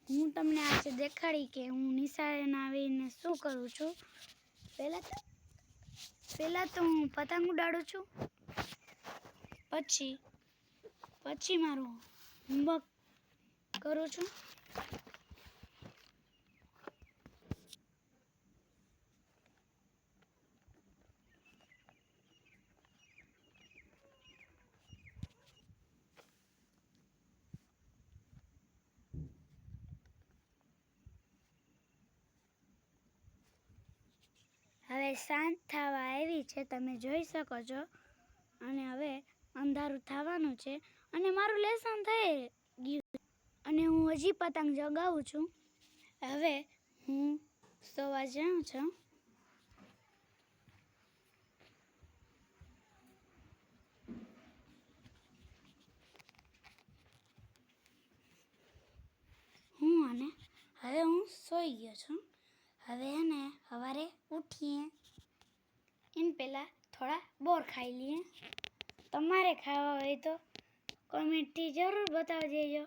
હું તમને આજે દેખાડી કે હું નિશાળે આવીને શું કરું છું. પહેલાં તો હું પતંગ ઉડાડું છું, પછી મારું હોમવર્ક કરું છું. હવે સાંજ થવા આવી છે, તમે જોઈ શકો છો. અને હવે અંધારું થવાનું છે અને મારું લેસન થઈ ગયું અને હું હજી પતંગ ચગાવું છું. હવે હું સૂવા જાઉં છું. હવે હું સૂઈ ગયો છું. હવે સવારે ઉઠીએ એને પહેલાં થોડા બોર ખાઈ લઈએ. તમારે ખાવા હોય તો કોમેન્ટથી જરૂર બતાવી દેજો.